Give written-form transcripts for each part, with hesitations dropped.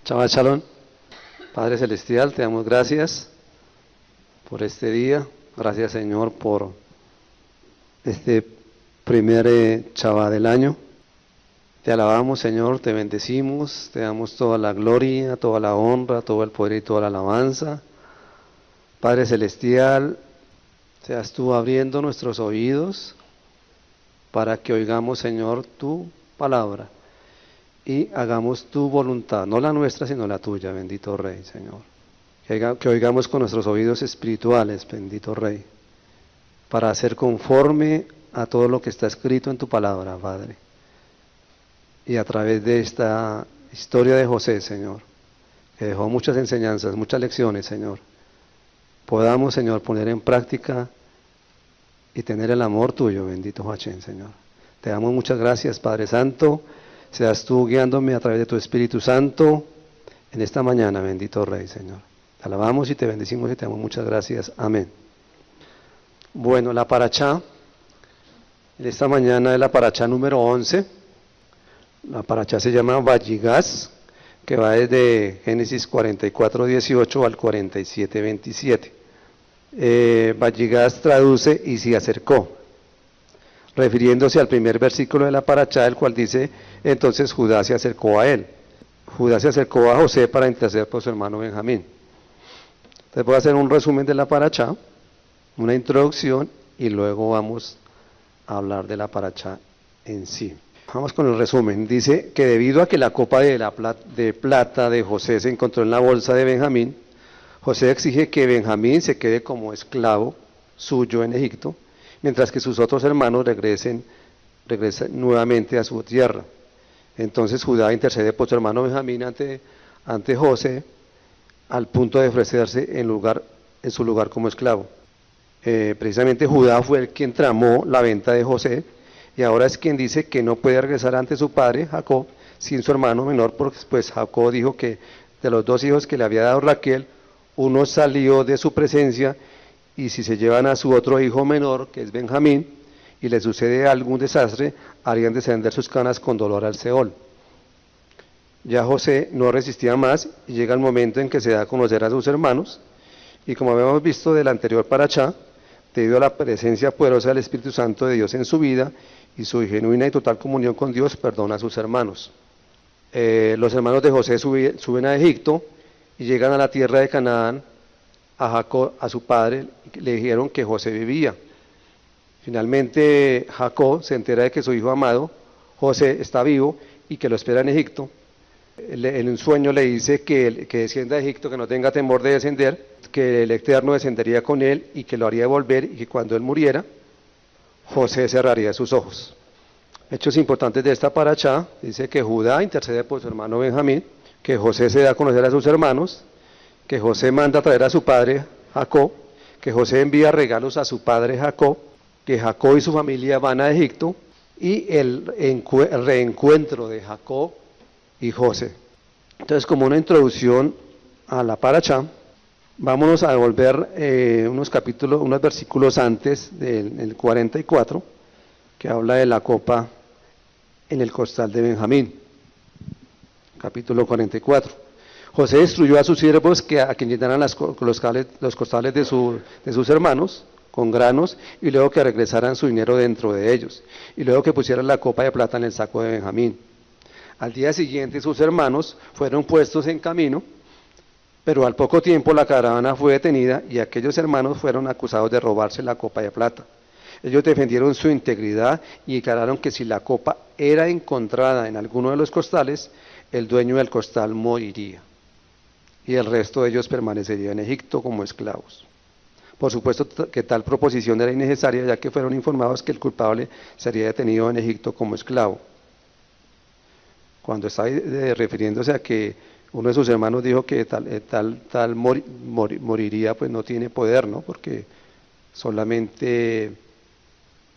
Shabbat Shalom. Padre Celestial, te damos gracias por este día. Gracias, Señor, por este primer Shabbat del año. Te alabamos, Señor, te bendecimos, te damos toda la gloria, toda la honra, todo el poder y toda la alabanza. Padre Celestial, seas tú abriendo nuestros oídos para que oigamos, Señor, tu palabra y hagamos tu voluntad, no la nuestra, sino la tuya, bendito Rey, Señor. Que oigamos con nuestros oídos espirituales, bendito Rey, para hacer conforme a todo lo que está escrito en tu palabra, Padre. Y a través de esta historia de José, Señor, que dejó muchas enseñanzas, muchas lecciones, Señor, podamos, Señor, poner en práctica y tener el amor tuyo, bendito Hachén, Señor. Te damos muchas gracias, Padre Santo. Seas tú guiándome a través de tu Espíritu Santo en esta mañana, bendito Rey, Señor. Te alabamos y te bendecimos y te damos muchas gracias. Amén. Bueno, la parachá de esta mañana es la parachá número 11. La parachá se llama Vayigás, que va desde Génesis 44:18 al 47:27. Vayigás traduce y se acercó, refiriéndose al primer versículo de la parachá, el cual dice: entonces Judá se acercó a él. Judá se acercó a José para interceder por su hermano Benjamín. Entonces voy a hacer un resumen de la parachá, una introducción, y luego vamos a hablar de la parachá en sí. Vamos con el resumen. Dice que debido a que la copa de plata de José se encontró en la bolsa de Benjamín, José exige que Benjamín se quede como esclavo suyo en Egipto, mientras que sus otros hermanos regresen nuevamente a su tierra. Entonces Judá intercede por su hermano Benjamín ante José, al punto de ofrecerse en su lugar como esclavo. Precisamente Judá fue el quien tramó la venta de José, y ahora es quien dice que no puede regresar ante su padre Jacob sin su hermano menor, porque pues Jacob dijo que de los dos hijos que le había dado Raquel, uno salió de su presencia, y si se llevan a su otro hijo menor, que es Benjamín, y le sucede algún desastre, harían descender sus canas con dolor al Seol. Ya José no resistía más y llega el momento en que se da a conocer a sus hermanos, y como habíamos visto del anterior parachá, debido a la presencia poderosa del Espíritu Santo de Dios en su vida y su genuina y total comunión con Dios, perdona a sus hermanos. Los hermanos de José suben a Egipto y llegan a la tierra de Canaán. A Jacob, a su padre, le dijeron que José vivía. Finalmente Jacob se entera de que su hijo amado, José, está vivo y que lo espera en Egipto. En un sueño le dice que descienda a Egipto, que no tenga temor de descender, que el Eterno descendería con él y que lo haría volver, y que cuando él muriera, José cerraría sus ojos. Hechos importantes de esta parachá: dice que Judá intercede por su hermano Benjamín, que José se da a conocer a sus hermanos, que José manda a traer a su padre Jacob, que José envía regalos a su padre Jacob, que Jacob y su familia van a Egipto, y el reencuentro de Jacob y José. Entonces, como una introducción a la parachá, vámonos a volver unos versículos antes del 44, que habla de la copa en el costal de Benjamín. Capítulo 44. José instruyó a sus siervos a quien llenaran los costales de sus hermanos con granos, y luego que regresaran su dinero dentro de ellos, y luego que pusieran la copa de plata en el saco de Benjamín. Al día siguiente sus hermanos fueron puestos en camino, pero al poco tiempo la caravana fue detenida y aquellos hermanos fueron acusados de robarse la copa de plata. Ellos defendieron su integridad y declararon que si la copa era encontrada en alguno de los costales, el dueño del costal moriría, y el resto de ellos permanecería en Egipto como esclavos. Por supuesto que tal proposición era innecesaria, ya que fueron informados que el culpable sería detenido en Egipto como esclavo. Cuando está refiriéndose a que uno de sus hermanos dijo que tal moriría, pues no tiene poder, ¿no? Porque solamente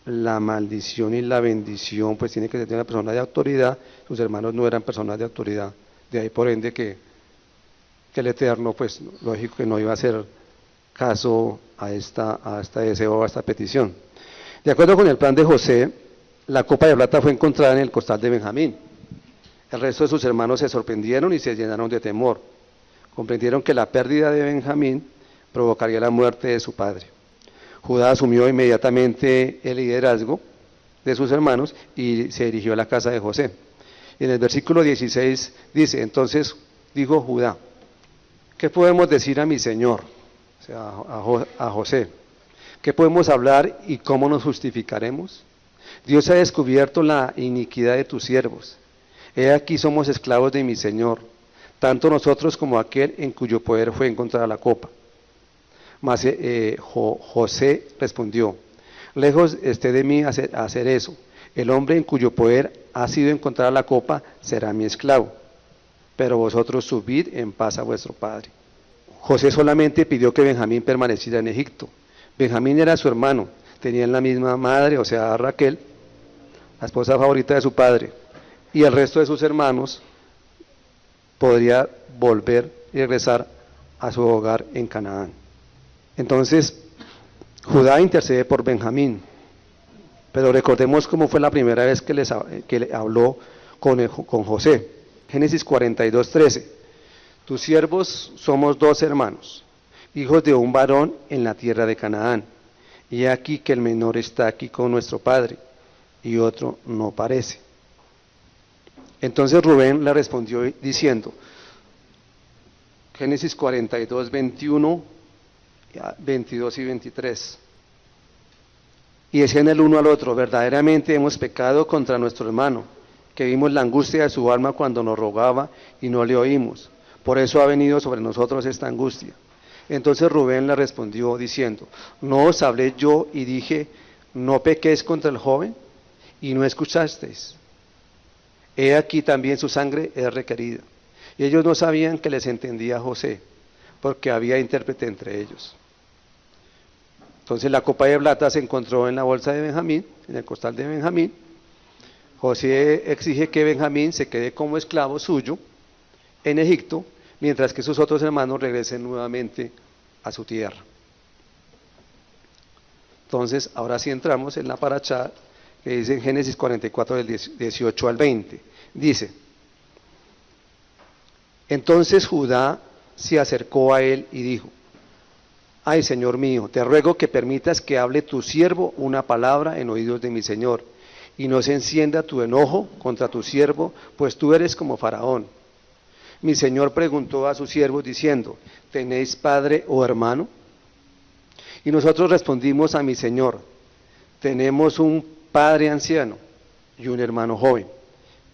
la maldición y la bendición pues tiene que ser de una persona de autoridad. Sus hermanos no eran personas de autoridad, de ahí por ende que el Eterno, pues lógico que no iba a hacer caso a este deseo, a esta petición. De acuerdo con el plan de José, la copa de plata fue encontrada en el costal de Benjamín. El resto de sus hermanos se sorprendieron y se llenaron de temor. Comprendieron que la pérdida de Benjamín provocaría la muerte de su padre. Judá asumió inmediatamente el liderazgo de sus hermanos y se dirigió a la casa de José. Y en el versículo 16 dice, entonces dijo Judá, ¿qué podemos decir a mi señor? O sea, a José. ¿Qué podemos hablar y cómo nos justificaremos? Dios ha descubierto la iniquidad de tus siervos. He aquí somos esclavos de mi señor, tanto nosotros como aquel en cuyo poder fue encontrada la copa. Mas José respondió, lejos esté de mí hacer eso. El hombre en cuyo poder ha sido encontrada la copa será mi esclavo. Pero vosotros subid en paz a vuestro padre. José solamente pidió que Benjamín permaneciera en Egipto. Benjamín era su hermano, tenían la misma madre, o sea, Raquel, la esposa favorita de su padre, y el resto de sus hermanos podría volver y regresar a su hogar en Canaán. Entonces, Judá intercede por Benjamín, pero recordemos cómo fue la primera vez que le habló con José. Génesis 42:13. Tus siervos somos 2 hermanos, hijos de un varón en la tierra de Canaán. Y aquí que el menor está aquí con nuestro padre, y otro no parece. Entonces Rubén le respondió diciendo, Génesis 42:21, 22 y 23. Y decían el uno al otro, verdaderamente hemos pecado contra nuestro hermano, que vimos la angustia de su alma cuando nos rogaba y no le oímos. Por eso ha venido sobre nosotros esta angustia. Entonces Rubén le respondió diciendo, ¿no os hablé yo y dije, no pequéis contra el joven? Y no escuchasteis. He aquí también su sangre es requerida. Y ellos no sabían que les entendía José, porque había intérprete entre ellos. Entonces la copa de plata se encontró en la bolsa de Benjamín, en el costal de Benjamín. José exige que Benjamín se quede como esclavo suyo en Egipto, mientras que sus otros hermanos regresen nuevamente a su tierra. Entonces, ahora sí entramos en la parashá que dice en Génesis 44 del 18 al 20. Dice, entonces Judá se acercó a él y dijo, ay, Señor mío, te ruego que permitas que hable tu siervo una palabra en oídos de mi Señor, y no se encienda tu enojo contra tu siervo, pues tú eres como Faraón. Mi Señor preguntó a sus siervos diciendo, ¿tenéis padre o hermano? Y nosotros respondimos a mi Señor, tenemos un padre anciano y un hermano joven,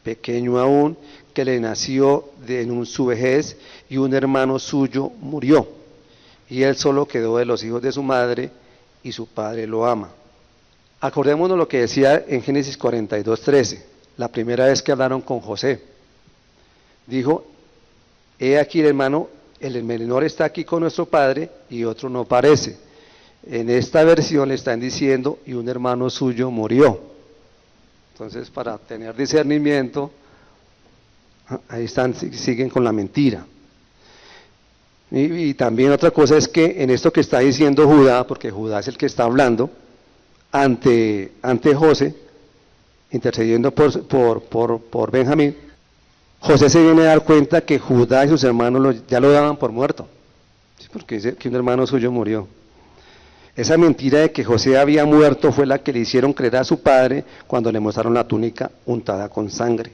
pequeño aún, que le nació en su vejez, y un hermano suyo murió, y él solo quedó de los hijos de su madre, y su padre lo ama. Acordémonos lo que decía en Génesis 42:13, la primera vez que hablaron con José. Dijo, he aquí el hermano, el menor está aquí con nuestro padre, y otro no parece. En esta versión le están diciendo, y un hermano suyo murió. Entonces, para tener discernimiento, ahí están, siguen con la mentira. Y también otra cosa es que en esto que está diciendo Judá, porque Judá es el que está hablando, ante José, intercediendo por Benjamín, José se viene a dar cuenta que Judá y sus hermanos ya lo daban por muerto, ¿sí? Porque dice que un hermano suyo murió. Esa mentira de que José había muerto fue la que le hicieron creer a su padre cuando le mostraron la túnica untada con sangre.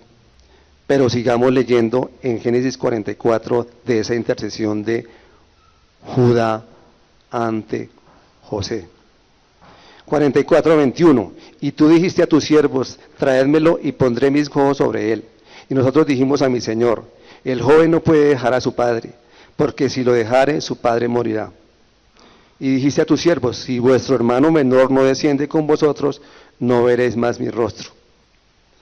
Pero sigamos leyendo en Génesis 44 de esa intercesión de Judá ante José. 44:21. Y tú dijiste a tus siervos, traédmelo y pondré mis ojos sobre él. Y nosotros dijimos a mi señor, el joven no puede dejar a su padre, porque si lo dejare, su padre morirá. Y dijiste a tus siervos, si vuestro hermano menor no desciende con vosotros, no veréis más mi rostro.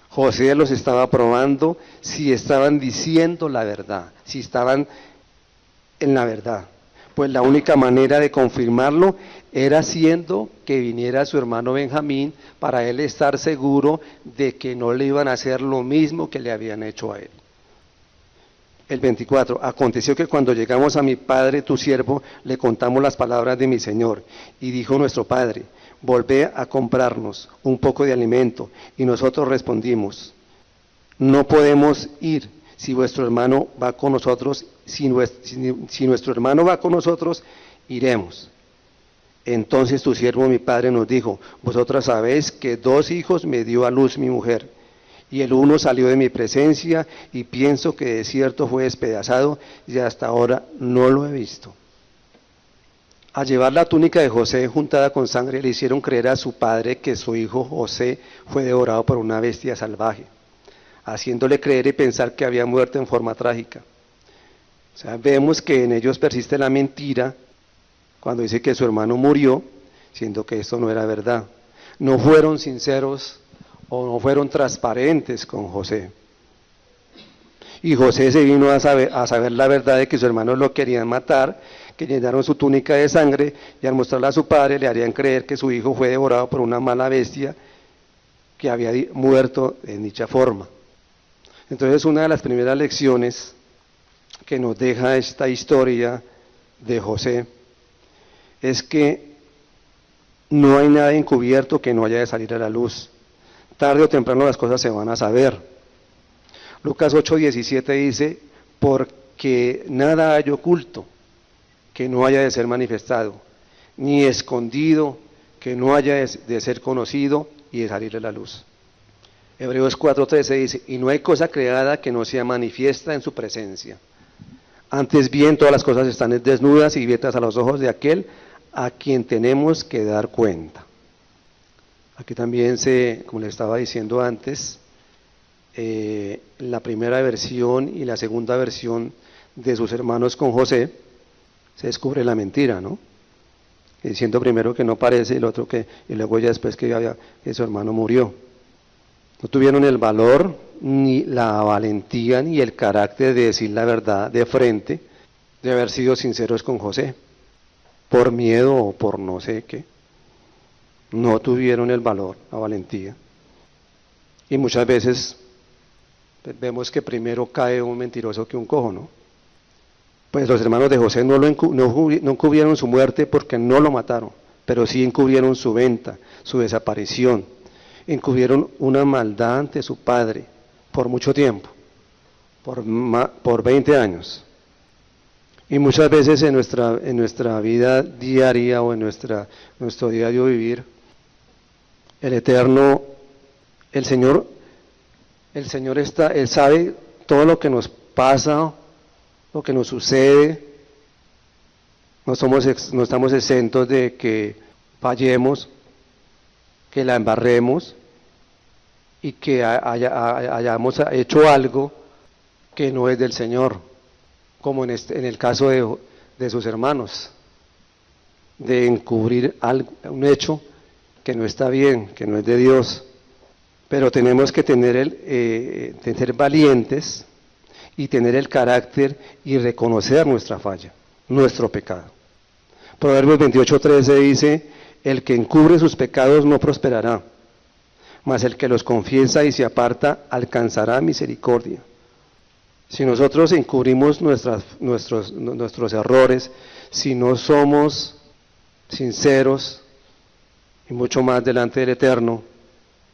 José los estaba probando si estaban diciendo la verdad, si estaban en la verdad. Pues la única manera de confirmarlo era haciendo que viniera su hermano Benjamín para él estar seguro de que no le iban a hacer lo mismo que le habían hecho a él. El 24, aconteció que cuando llegamos a mi padre, tu siervo, le contamos las palabras de mi señor, y dijo nuestro padre, volvé a comprarnos un poco de alimento, y nosotros respondimos, no podemos ir si vuestro hermano va con nosotros, si nuestro hermano va con nosotros, iremos. Entonces tu siervo mi padre nos dijo, vosotras sabéis que 2 hijos me dio a luz mi mujer, y el uno salió de mi presencia, y pienso que de cierto fue despedazado, y hasta ahora no lo he visto. Al llevar la túnica de José juntada con sangre, le hicieron creer a su padre que su hijo José fue devorado por una bestia salvaje, haciéndole creer y pensar que había muerto en forma trágica. O sea, vemos que en ellos persiste la mentira cuando dice que su hermano murió, siendo que esto no era verdad. No fueron sinceros o no fueron transparentes con José. Y José se vino a saber la verdad de que sus hermanos lo querían matar, que llenaron su túnica de sangre, y al mostrarla a su padre le harían creer que su hijo fue devorado por una mala bestia que había muerto en dicha forma. Entonces, una de las primeras lecciones que nos deja esta historia de José es que no hay nada encubierto que no haya de salir a la luz. Tarde o temprano las cosas se van a saber. Lucas 8:17 dice, porque nada hay oculto que no haya de ser manifestado, ni escondido que no haya de ser conocido y de salir a la luz. Hebreos 4:13 dice, y no hay cosa creada que no sea manifiesta en su presencia. Antes bien, todas las cosas están desnudas y abiertas a los ojos de aquel a quien tenemos que dar cuenta. Aquí también como les estaba diciendo antes, la primera versión y la segunda versión de sus hermanos con José, se descubre la mentira, ¿no? Diciendo primero que no parece, y luego ya después que su hermano murió. No tuvieron el valor, ni la valentía, ni el carácter de decir la verdad de frente, de haber sido sinceros con José, por miedo o por no sé qué. No tuvieron el valor, la valentía. Y muchas veces vemos que primero cae un mentiroso que un cojo, ¿no? Pues los hermanos de José no encubrieron su muerte porque no lo mataron, pero sí encubrieron su venta, su desaparición. Encubrieron una maldad ante su padre por mucho tiempo, por 20 años. Y muchas veces en nuestra vida diaria o en nuestro diario vivir, el Eterno, el Señor Él sabe todo lo que nos pasa, lo que nos sucede. No estamos exentos de que fallemos, que la embarremos y que hayamos hecho algo que no es del Señor, como en el caso de sus hermanos, de encubrir un hecho que no está bien, que no es de Dios. Pero tenemos que ser valientes y tener el carácter y reconocer nuestra falla, nuestro pecado. Proverbios 28:13 dice, el que encubre sus pecados no prosperará, mas el que los confiesa y se aparta alcanzará misericordia. Si nosotros encubrimos nuestros errores, si no somos sinceros y mucho más delante del Eterno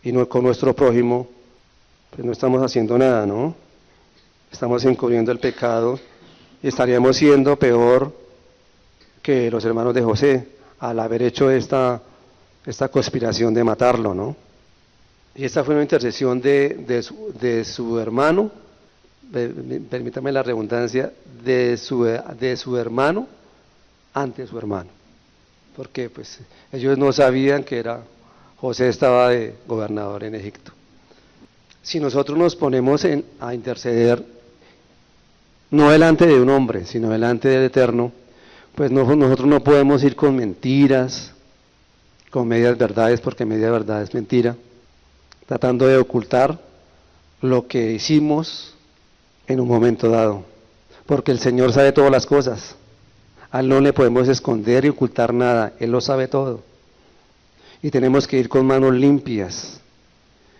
y no con nuestro prójimo, pues no estamos haciendo nada, ¿no? Estamos encubriendo el pecado y estaríamos siendo peor que los hermanos de José al haber hecho esta conspiración de matarlo, ¿no? Y esta fue una intercesión de su hermano, permítame la redundancia, de su hermano ante su hermano, porque pues ellos no sabían que José estaba de gobernador en Egipto. Si nosotros nos ponemos a interceder, no delante de un hombre, sino delante del Eterno, pues nosotros no podemos ir con mentiras, con medias verdades, porque media verdad es mentira, tratando de ocultar lo que hicimos en un momento dado, porque el Señor sabe todas las cosas. A Él no le podemos esconder y ocultar nada, Él lo sabe todo. Y tenemos que ir con manos limpias,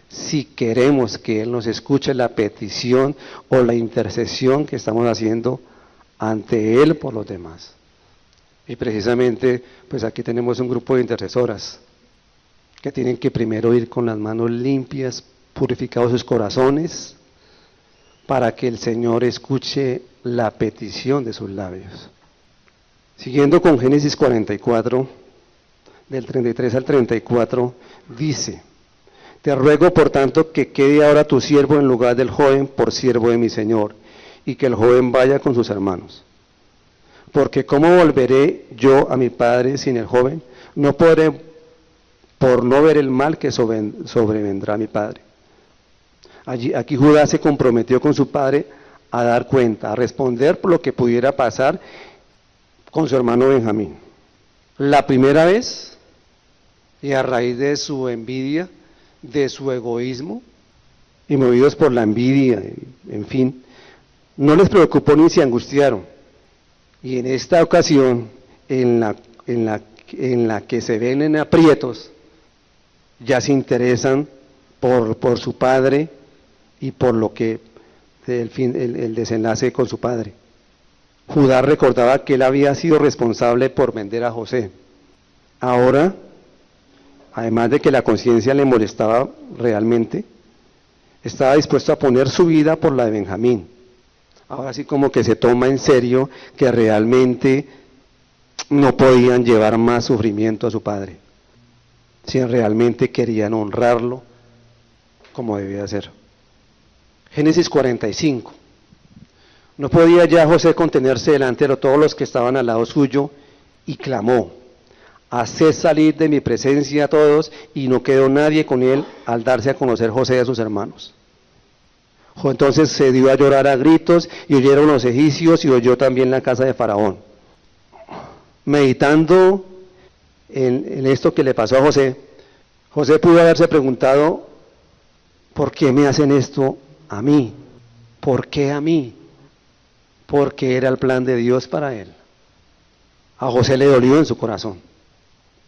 si queremos que Él nos escuche la petición o la intercesión que estamos haciendo ante Él por los demás. Y precisamente, pues aquí tenemos un grupo de intercesoras que tienen que primero ir con las manos limpias, purificados sus corazones, para que el Señor escuche la petición de sus labios. Siguiendo con Génesis 44, del 33 al 34, dice: Te ruego por tanto que quede ahora tu siervo en lugar del joven por siervo de mi Señor, y que el joven vaya con sus hermanos. Porque ¿cómo volveré yo a mi padre sin el joven? No podré, por no ver el mal que sobrevendrá a mi padre. Aquí Judá se comprometió con su padre a dar cuenta, a responder por lo que pudiera pasar con su hermano Benjamín. La primera vez, y a raíz de su envidia, de su egoísmo, y movidos por la envidia, en fin, no les preocupó ni se angustiaron. Y en esta ocasión, en la que se ven en aprietos, ya se interesan por su padre y por lo que el desenlace con su padre. Judá recordaba que él había sido responsable por vender a José. Ahora, además de que la conciencia le molestaba realmente, estaba dispuesto a poner su vida por la de Benjamín. Ahora sí como que se toma en serio que realmente no podían llevar más sufrimiento a su padre, si realmente querían honrarlo como debía ser. Génesis 45. No podía ya José contenerse delante de todos los que estaban al lado suyo y clamó: haced salir de mi presencia a todos, y no quedó nadie con él al darse a conocer José a sus hermanos. Entonces se dio a llorar a gritos, y oyeron los egipcios, y oyó también la casa de Faraón. Meditando en esto que le pasó a José, José pudo haberse preguntado: ¿por qué me hacen esto a mí? ¿Por qué a mí? Porque era el plan de Dios para él. A José le dolió en su corazón,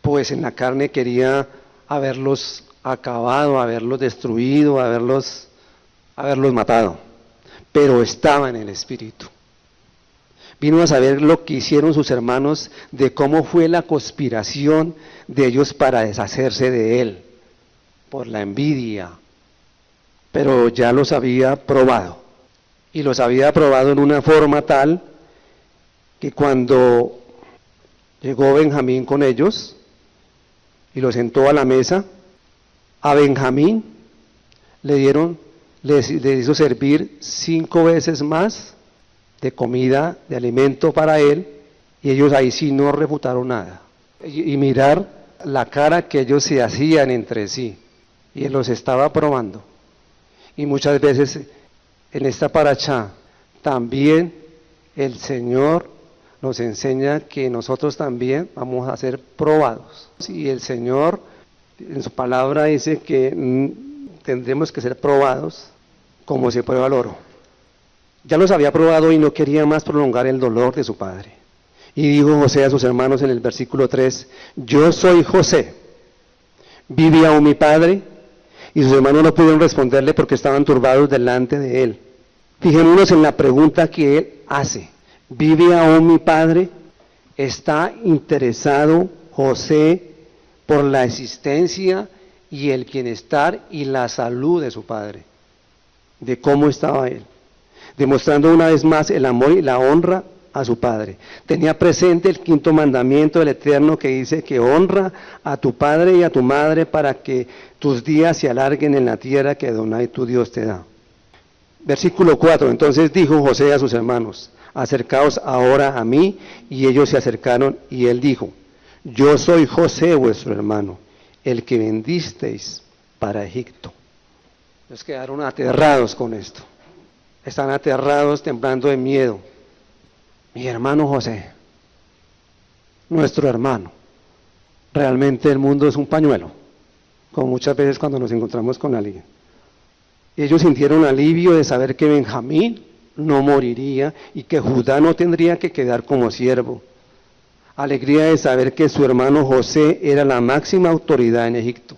pues en la carne quería haberlos acabado, haberlos destruido, haberlos matado, pero estaba en el espíritu. Vino a saber lo que hicieron sus hermanos, de cómo fue la conspiración de ellos para deshacerse de él, por la envidia, pero ya los había probado, y los había probado en una forma tal que cuando llegó Benjamín con ellos y lo sentó a la mesa, a Benjamín le hizo servir 5 veces más de comida, de alimento para él, y ellos ahí sí no refutaron nada. Y mirar la cara que ellos se hacían entre sí, y él los estaba probando. Y muchas veces en esta paracha también el Señor nos enseña que nosotros también vamos a ser probados. Y el Señor en su palabra dice que tendremos que ser probados como se prueba el oro. Ya los había probado y no quería más prolongar el dolor de su padre. Y dijo José a sus hermanos en el versículo 3: yo soy José, ¿vive aún mi padre? Y sus hermanos no pudieron responderle porque estaban turbados delante de él. Fijémonos en la pregunta que él hace: ¿vive aún mi padre? ¿Está interesado José por la existencia y el bienestar y la salud de su padre? De cómo estaba él, demostrando una vez más el amor y la honra a su padre. Tenía presente el 5.º mandamiento del Eterno, que dice que honra a tu padre y a tu madre para que tus días se alarguen en la tierra que Adonai tu Dios te da. Versículo 4, entonces dijo José a sus hermanos: acercaos ahora a mí. Y ellos se acercaron, y él dijo: yo soy José vuestro hermano, el que vendisteis para Egipto. Ellos quedaron aterrados con esto, están aterrados, temblando de miedo. Mi hermano José, nuestro hermano. Realmente el mundo es un pañuelo, como muchas veces cuando nos encontramos con alguien. Ellos sintieron alivio de saber que Benjamín no moriría y que Judá no tendría que quedar como siervo. Alegría de saber que su hermano José era la máxima autoridad en Egipto.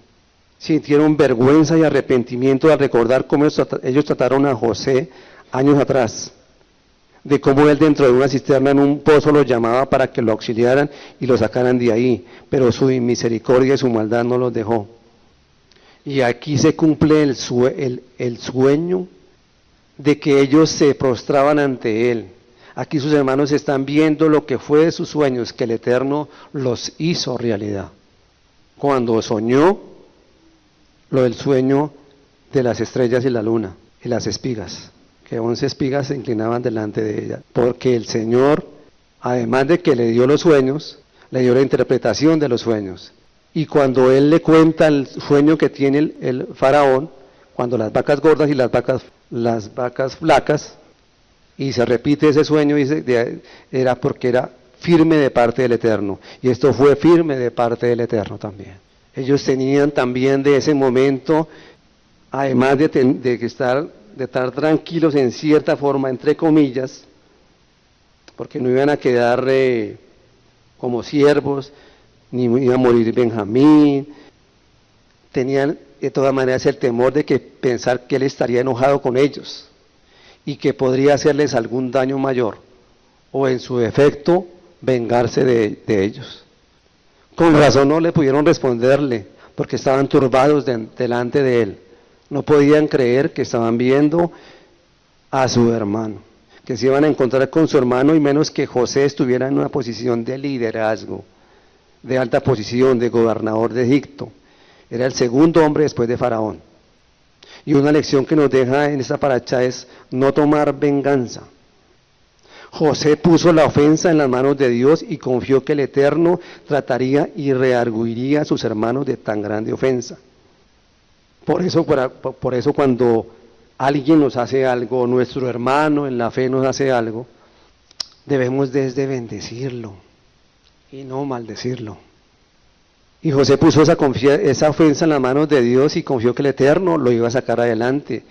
Sintieron vergüenza y arrepentimiento al recordar cómo ellos trataron a José años atrás, de cómo él dentro de una cisterna en un pozo los llamaba para que lo auxiliaran y lo sacaran de ahí, pero su misericordia y su maldad no los dejó. Y aquí se cumple el sueño de que ellos se prostraban ante él. Aquí sus hermanos están viendo lo que fue de sus sueños, que el Eterno los hizo realidad. Cuando soñó lo del sueño de las estrellas y la luna y las espigas, que 11 espigas se inclinaban delante de ella, porque el Señor, además de que le dio los sueños, le dio la interpretación de los sueños. Y cuando él le cuenta el sueño que tiene el faraón, cuando las vacas gordas y las vacas flacas, y se repite ese sueño, era porque era firme de parte del Eterno. Y esto fue firme de parte del Eterno también. Ellos tenían también de ese momento, además de estar tranquilos en cierta forma, entre comillas, porque no iban a quedar como siervos, ni iba a morir Benjamín, tenían de todas maneras el temor de que pensar que él estaría enojado con ellos y que podría hacerles algún daño mayor, o en su defecto vengarse de ellos. Con razón no le pudieron responderle, porque estaban turbados delante de él. No podían creer que estaban viendo a su hermano, que se iban a encontrar con su hermano, y menos que José estuviera en una posición de liderazgo, de alta posición, de gobernador de Egipto. Era el segundo hombre después de Faraón. Y una lección que nos deja en esta paracha es no tomar venganza. José puso la ofensa en las manos de Dios y confió que el Eterno trataría y rearguiría a sus hermanos de tan grande ofensa. Por eso cuando alguien nos hace algo, nuestro hermano en la fe nos hace algo, debemos desde bendecirlo y no maldecirlo. Y José puso esa ofensa en las manos de Dios y confió que el Eterno lo iba a sacar adelante,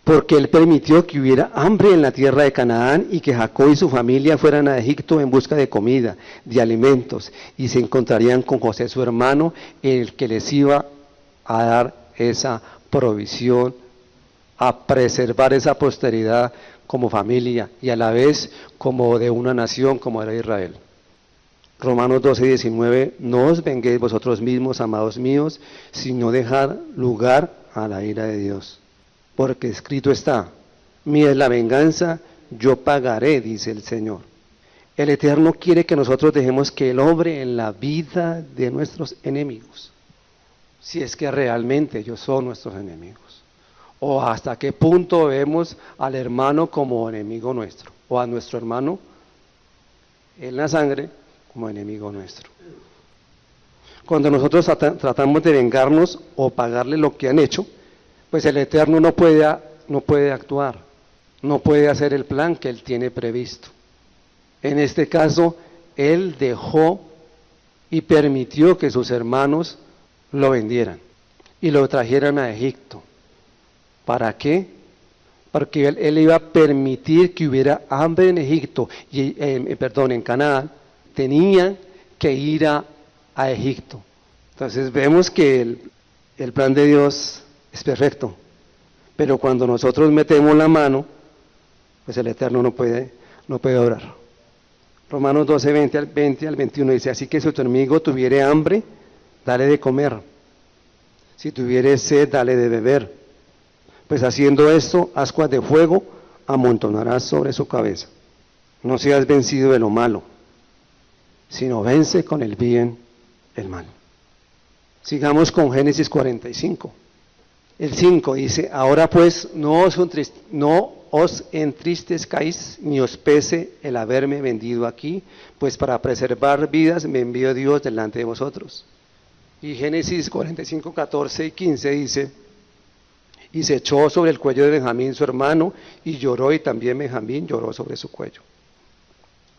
porque él permitió que hubiera hambre en la tierra de Canaán y que Jacob y su familia fueran a Egipto en busca de comida, de alimentos, y se encontrarían con José su hermano, el que les iba a dar esa provisión, a preservar esa posteridad como familia y a la vez como de una nación como era Israel. Romanos 12:19, no os venguéis vosotros mismos, amados míos, sino dejar lugar a la ira de Dios. Porque escrito está, mía es la venganza, yo pagaré, dice el Señor. El Eterno quiere que nosotros dejemos que Él obre en la vida de nuestros enemigos, si es que realmente ellos son nuestros enemigos. O hasta qué punto vemos al hermano como enemigo nuestro, o a nuestro hermano en la sangre como enemigo nuestro. Cuando nosotros tratamos de vengarnos o pagarle lo que han hecho, pues el Eterno no puede actuar, no puede hacer el plan que Él tiene previsto. En este caso, Él dejó y permitió que sus hermanos lo vendieran y lo trajeran a Egipto. ¿Para qué? Porque él iba a permitir que hubiera hambre en Egipto, en Canaán. Tenían que ir a Egipto. Entonces vemos que el plan de Dios es perfecto, pero cuando nosotros metemos la mano, pues el Eterno no puede obrar. Romanos 12:20 al 21 dice, así que si tu enemigo tuviere hambre, dale de comer, si tuviere sed, dale de beber, pues haciendo esto, ascuas de fuego amontonarás sobre su cabeza. No seas vencido de lo malo, sino vence con el bien el mal. Sigamos con Génesis 45. El 5 dice, ahora pues no os entristezcáis ni os pese el haberme vendido aquí, pues para preservar vidas me envió Dios delante de vosotros. Y Génesis 45, 14 y 15 dice, y se echó sobre el cuello de Benjamín su hermano, y lloró, y también Benjamín lloró sobre su cuello.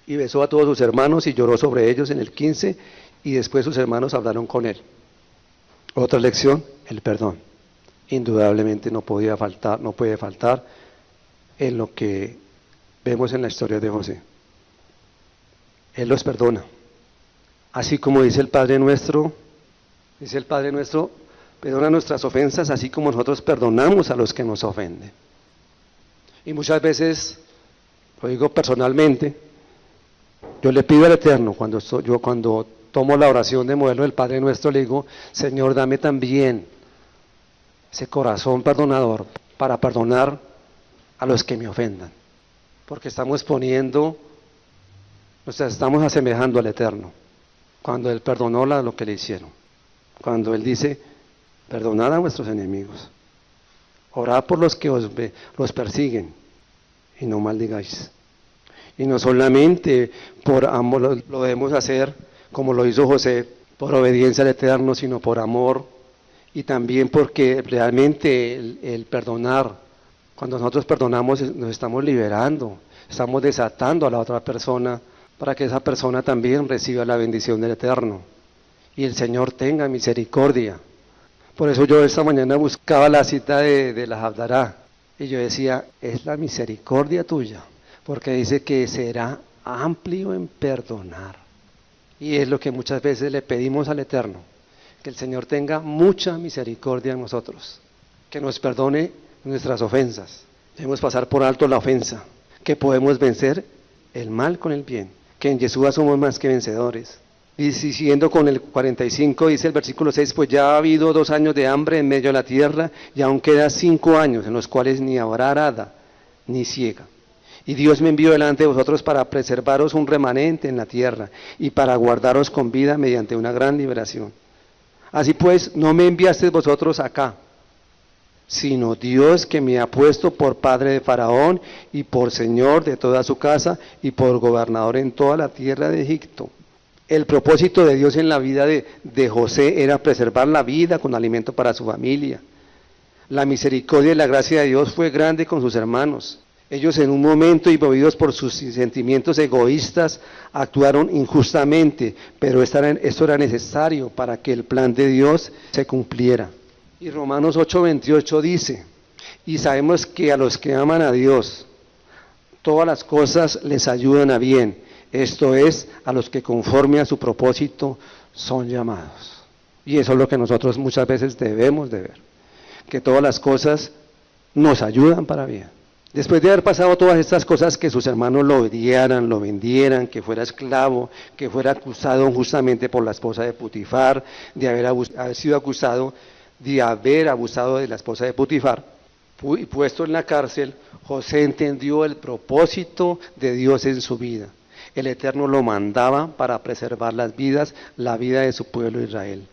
Y besó a todos sus hermanos y lloró sobre ellos en el 15, y después sus hermanos hablaron con él. Otra lección, el perdón. Indudablemente no puede faltar en lo que vemos en la historia de José. Él los perdona. Así como dice el Padre Nuestro, perdona nuestras ofensas, así como nosotros perdonamos a los que nos ofenden. Y muchas veces, lo digo personalmente, yo le pido al Eterno, cuando tomo la oración de modelo del Padre Nuestro, le digo, Señor, dame también ese corazón perdonador para perdonar a los que me ofendan, porque estamos poniendo, o sea, estamos asemejando al Eterno, cuando Él perdonó lo que le hicieron, cuando Él dice, perdonad a vuestros enemigos, orad por los que los persiguen, y no maldigáis. Y no solamente por amor lo debemos hacer, como lo hizo José, por obediencia al Eterno, sino por amor, y también porque realmente el perdonar, cuando nosotros perdonamos nos estamos liberando, estamos desatando a la otra persona para que esa persona también reciba la bendición del Eterno y el Señor tenga misericordia. Por eso yo esta mañana buscaba la cita de la Habdará y yo decía, es la misericordia tuya, porque dice que será amplio en perdonar. Y es lo que muchas veces le pedimos al Eterno, que el Señor tenga mucha misericordia en nosotros, que nos perdone nuestras ofensas. Debemos pasar por alto la ofensa, que podemos vencer el mal con el bien, que en Yeshua somos más que vencedores. Y siguiendo con el 45, dice el versículo 6, pues ya ha habido 2 años de hambre en medio de la tierra, y aún quedan 5 años en los cuales ni habrá arada ni siega. Y Dios me envió delante de vosotros para preservaros un remanente en la tierra, y para guardaros con vida mediante una gran liberación. Así pues, no me enviasteis vosotros acá, sino Dios que me ha puesto por padre de Faraón y por señor de toda su casa y por gobernador en toda la tierra de Egipto. El propósito de Dios en la vida de José era preservar la vida con alimento para su familia. La misericordia y la gracia de Dios fue grande con sus hermanos. Ellos en un momento y movidos por sus sentimientos egoístas actuaron injustamente, pero esto era necesario para que el plan de Dios se cumpliera. Y Romanos 8:28 dice, y sabemos que a los que aman a Dios, todas las cosas les ayudan a bien, esto es, a los que conforme a su propósito son llamados. Y eso es lo que nosotros muchas veces debemos de ver, que todas las cosas nos ayudan para bien. Después de haber pasado todas estas cosas, que sus hermanos lo odiaran, lo vendieran, que fuera esclavo, que fuera acusado injustamente por la esposa de Potifar, de haber sido acusado de haber abusado de la esposa de Potifar, y puesto en la cárcel, José entendió el propósito de Dios en su vida. El Eterno lo mandaba para preservar las vidas, la vida de su pueblo Israel.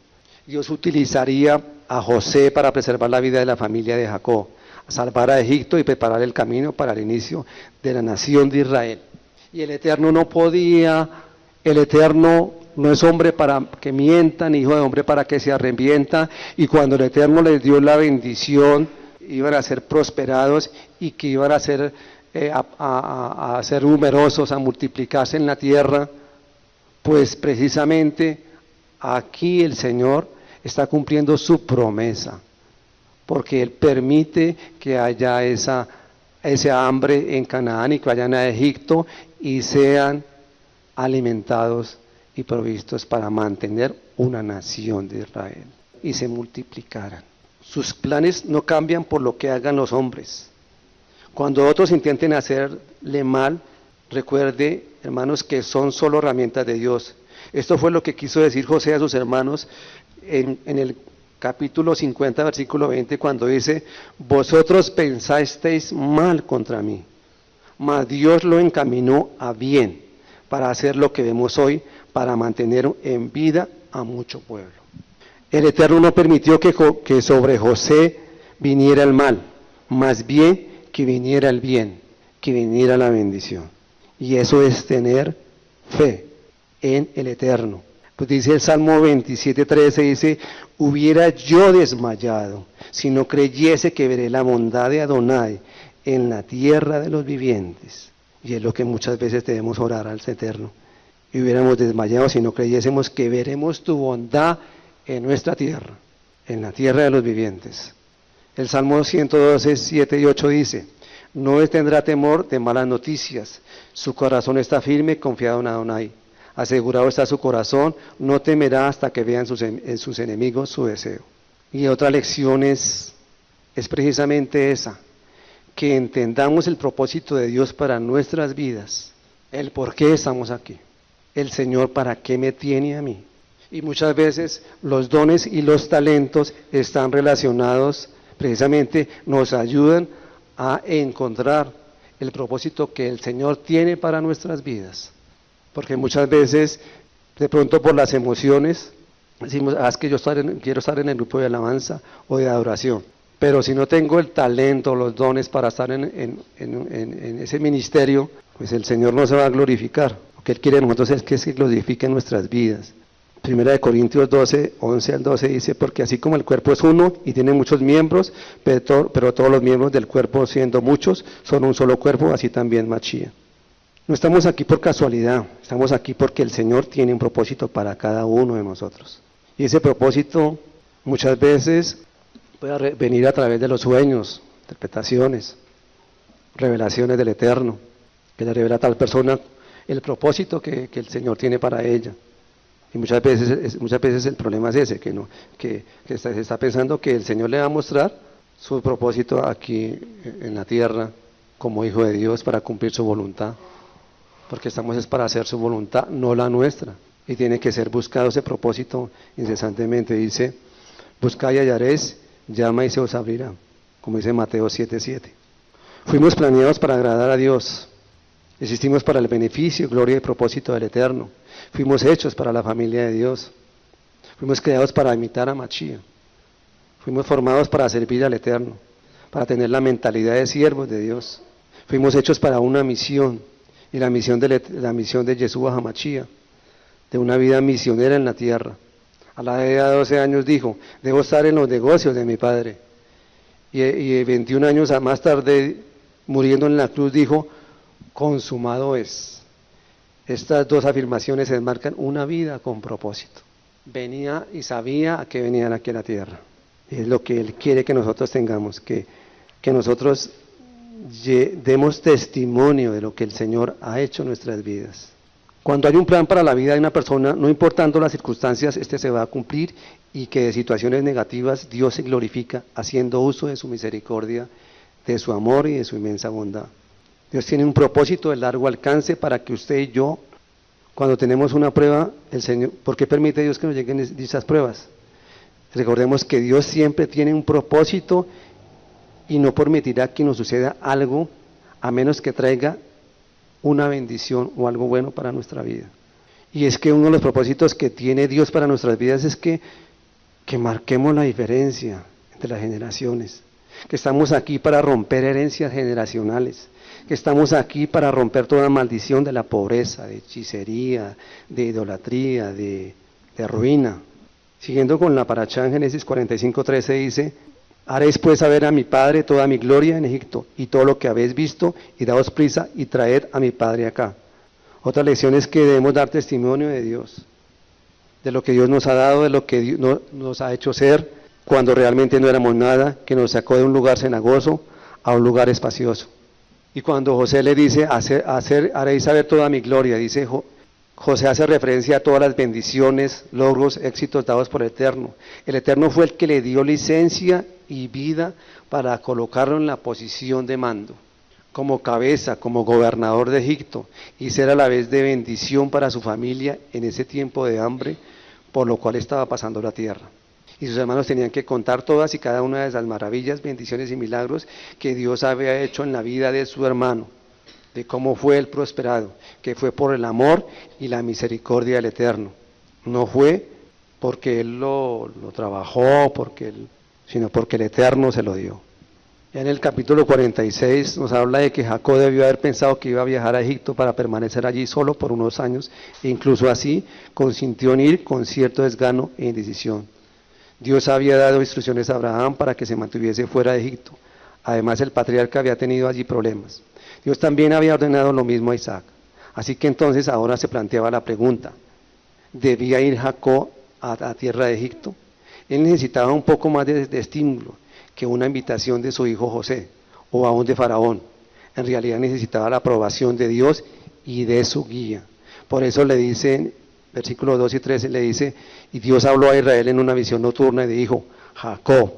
Dios utilizaría a José para preservar la vida de la familia de Jacob, salvar a Egipto y preparar el camino para el inicio de la nación de Israel. Y el Eterno el Eterno no es hombre para que mienta, ni hijo de hombre para que se arrepienta, y cuando el Eterno les dio la bendición, iban a ser prosperados y que iban a ser numerosos, a multiplicarse en la tierra, pues precisamente aquí el Señor está cumpliendo su promesa, porque Él permite que haya esa hambre en Canaán y que vayan a Egipto y sean alimentados y provistos para mantener una nación de Israel y se multiplicaran. Sus planes no cambian por lo que hagan los hombres. Cuando otros intenten hacerle mal, recuerde, hermanos, que son solo herramientas de Dios. Esto fue lo que quiso decir José a sus hermanos en el capítulo 50, versículo 20, cuando dice, vosotros pensasteis mal contra mí, mas Dios lo encaminó a bien, para hacer lo que vemos hoy, para mantener en vida a mucho pueblo. El Eterno no permitió que sobre José viniera el mal, más bien que viniera el bien, que viniera la bendición. Y eso es tener fe en el Eterno. Pues dice el Salmo 27:13, dice, hubiera yo desmayado si no creyese que veré la bondad de Adonai en la tierra de los vivientes. Y es lo que muchas veces debemos orar al Eterno. Y hubiéramos desmayado si no creyésemos que veremos tu bondad en nuestra tierra, en la tierra de los vivientes. El Salmo 112, 7 y 8 dice, no tendrá temor de malas noticias, su corazón está firme, confiado en Adonai. Asegurado está su corazón, no temerá hasta que vean en sus enemigos su deseo. Y otra lección es precisamente esa, que entendamos el propósito de Dios para nuestras vidas, el por qué estamos aquí, el Señor para qué me tiene a mí. Y muchas veces los dones y los talentos están relacionados, precisamente nos ayudan a encontrar el propósito que el Señor tiene para nuestras vidas. Porque muchas veces, de pronto por las emociones, decimos, es que yo quiero estar en el grupo de alabanza o de adoración. Pero si no tengo el talento, los dones para estar en ese ministerio, pues el Señor no se va a glorificar. Lo que Él quiere de nosotros es que se glorifique en nuestras vidas. Primera de Corintios 12, 11 al 12 dice, porque así como el cuerpo es uno y tiene muchos miembros, pero todos los miembros del cuerpo, siendo muchos, son un solo cuerpo, así también Machía. No estamos aquí por casualidad, estamos aquí porque el Señor tiene un propósito para cada uno de nosotros. Y ese propósito muchas veces puede venir a través de los sueños, interpretaciones, revelaciones del Eterno, que le revela a tal persona el propósito que el Señor tiene para ella. Y muchas veces el problema es ese, que se está pensando que el Señor le va a mostrar su propósito aquí en la tierra como hijo de Dios para cumplir su voluntad. Porque estamos es para hacer su voluntad, no la nuestra. Y tiene que ser buscado ese propósito incesantemente. Dice, buscad y hallaréis, llama y se os abrirá, como dice Mateo 7:7. Fuimos planeados para agradar a Dios. Existimos para el beneficio, gloria y propósito del Eterno. Fuimos hechos para la familia de Dios. Fuimos creados para imitar a Machía. Fuimos formados para servir al Eterno, para tener la mentalidad de siervos de Dios. Fuimos hechos para una misión, y la misión de Yeshua HaMashiach, de una vida misionera en la tierra. A la edad de 12 años dijo, debo estar en los negocios de mi Padre. Y 21 años más tarde, muriendo en la cruz, dijo, consumado es. Estas dos afirmaciones enmarcan una vida con propósito. Venía y sabía a qué venían aquí a la tierra. Y es lo que Él quiere que nosotros tengamos, que nosotros demos testimonio de lo que el Señor ha hecho en nuestras vidas. Cuando hay un plan para la vida de una persona, no importando las circunstancias, este se va a cumplir, y que de situaciones negativas Dios se glorifica haciendo uso de su misericordia, de su amor y de su inmensa bondad. Dios tiene un propósito de largo alcance para que usted y yo, cuando tenemos una prueba, el Señor, ¿por qué permite Dios que nos lleguen esas pruebas? Recordemos que Dios siempre tiene un propósito y no permitirá que nos suceda algo a menos que traiga una bendición o algo bueno para nuestra vida. Y es que uno de los propósitos que tiene Dios para nuestras vidas es que marquemos la diferencia entre las generaciones, que estamos aquí para romper herencias generacionales, que estamos aquí para romper toda maldición de la pobreza, de hechicería, de idolatría, de ruina. Siguiendo con la parashá en Génesis 45:13 dice, haréis pues saber a mi Padre toda mi gloria en Egipto y todo lo que habéis visto, y daos prisa y traed a mi Padre acá. Otra lección es que debemos dar testimonio de Dios, de lo que Dios nos ha dado, de lo que Dios nos ha hecho ser cuando realmente no éramos nada, que nos sacó de un lugar cenagoso a un lugar espacioso. Y cuando José le dice, haréis saber toda mi gloria, dice José hace referencia a todas las bendiciones, logros, éxitos dados por el Eterno. El Eterno fue el que le dio licencia y vida para colocarlo en la posición de mando, como cabeza, como gobernador de Egipto, y ser a la vez de bendición para su familia en ese tiempo de hambre por lo cual estaba pasando la tierra. Y sus hermanos tenían que contar todas y cada una de esas maravillas, bendiciones y milagros que Dios había hecho en la vida de su hermano, de cómo fue él prosperado, que fue por el amor y la misericordia del Eterno. No fue porque él lo trabajó, sino porque el Eterno se lo dio. Ya en el capítulo 46 nos habla de que Jacob debió haber pensado que iba a viajar a Egipto para permanecer allí solo por unos años, e incluso así consintió en ir con cierto desgano e indecisión. Dios había dado instrucciones a Abraham para que se mantuviese fuera de Egipto. Además, el patriarca había tenido allí problemas. Dios también había ordenado lo mismo a Isaac. Así que entonces ahora se planteaba la pregunta, ¿debía ir Jacob a tierra de Egipto? Él necesitaba un poco más de estímulo que una invitación de su hijo José o aún de Faraón. En realidad necesitaba la aprobación de Dios y de su guía. Por eso le dice, versículos 2 y 13, le dice, y Dios habló a Israel en una visión nocturna y dijo, Jacob,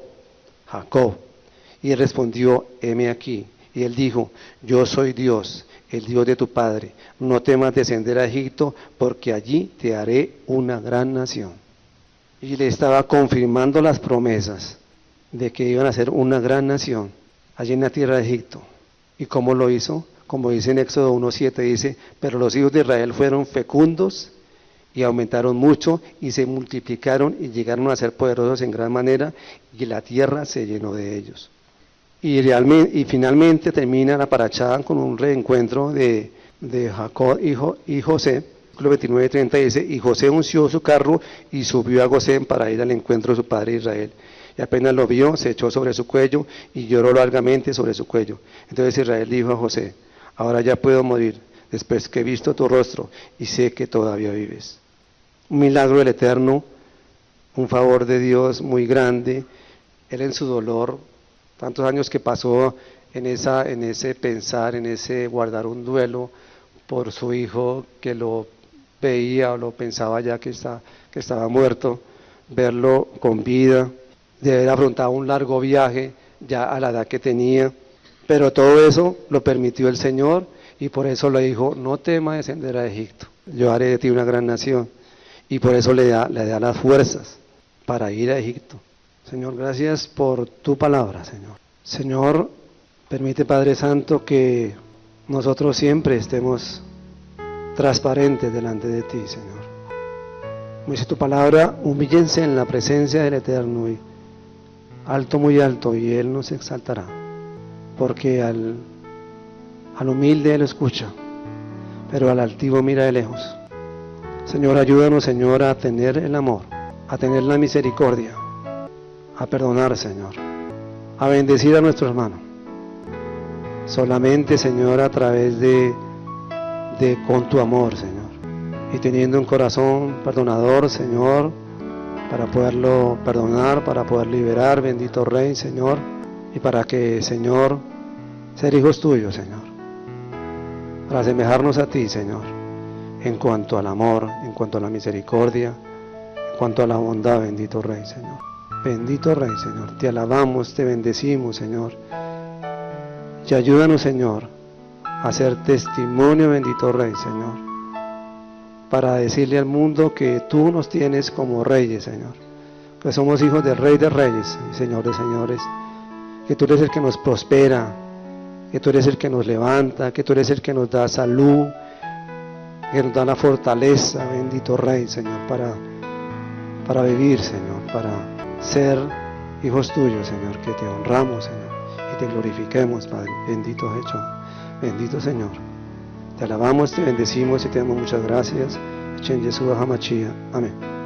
Jacob. Y él respondió, heme aquí. Y él dijo, yo soy Dios, el Dios de tu padre. No temas descender a Egipto, porque allí te haré una gran nación. Y le estaba confirmando las promesas de que iban a ser una gran nación. allí en la tierra de Egipto. ¿Y cómo lo hizo? Como dice en Éxodo 1:7, dice, pero los hijos de Israel fueron fecundos y aumentaron mucho y se multiplicaron y llegaron a ser poderosos en gran manera y la tierra se llenó de ellos. Y finalmente termina la parachá con un reencuentro de Jacob y José. Versículo 29-30 dice, y José unció su carro y subió a Gosén para ir al encuentro de su padre Israel. Y apenas lo vio, se echó sobre su cuello y lloró largamente sobre su cuello. Entonces Israel dijo a José, ahora ya puedo morir, después que he visto tu rostro y sé que todavía vives. Un milagro del Eterno, un favor de Dios muy grande. Él en su dolor, tantos años que pasó en ese pensar, en ese guardar un duelo por su hijo que lo veía o lo pensaba ya que estaba muerto, verlo con vida, de haber afrontado un largo viaje ya a la edad que tenía, pero todo eso lo permitió el Señor y por eso le dijo, no temas descender a Egipto, yo haré de ti una gran nación, y por eso le da las fuerzas para ir a Egipto. Señor, gracias por tu palabra, Señor. Señor, permite, Padre Santo, que nosotros siempre estemos transparentes delante de ti, Señor. Como dice tu palabra, humíllense en la presencia del Eterno, y alto, muy alto, y Él nos exaltará, porque al humilde Él escucha, pero al altivo mira de lejos. Señor, ayúdanos, Señor, a tener el amor, a tener la misericordia, a perdonar, Señor, a bendecir a nuestro hermano. Solamente, Señor, a través con tu amor, Señor, y teniendo un corazón perdonador, Señor, para poderlo perdonar, para poder liberar, bendito Rey, Señor, y para que, Señor, ser hijos tuyos, Señor, para asemejarnos a ti, Señor, en cuanto al amor, en cuanto a la misericordia, en cuanto a la bondad, bendito Rey, Señor. Bendito Rey, Señor, te alabamos, te bendecimos, Señor, y ayúdanos, Señor, a ser testimonio, bendito Rey, Señor, para decirle al mundo que tú nos tienes como reyes, Señor, que somos hijos del Rey de Reyes y Señor de Señores, que tú eres el que nos prospera, que tú eres el que nos levanta, que tú eres el que nos da salud, que nos da la fortaleza, bendito Rey, Señor, para vivir, Señor, para ser hijos tuyos, Señor, que te honramos, Señor, y te glorifiquemos, Padre, bendito Jesús, bendito Señor. Te alabamos, te bendecimos y te damos muchas gracias. En Yeshua HaMashiach. Amén.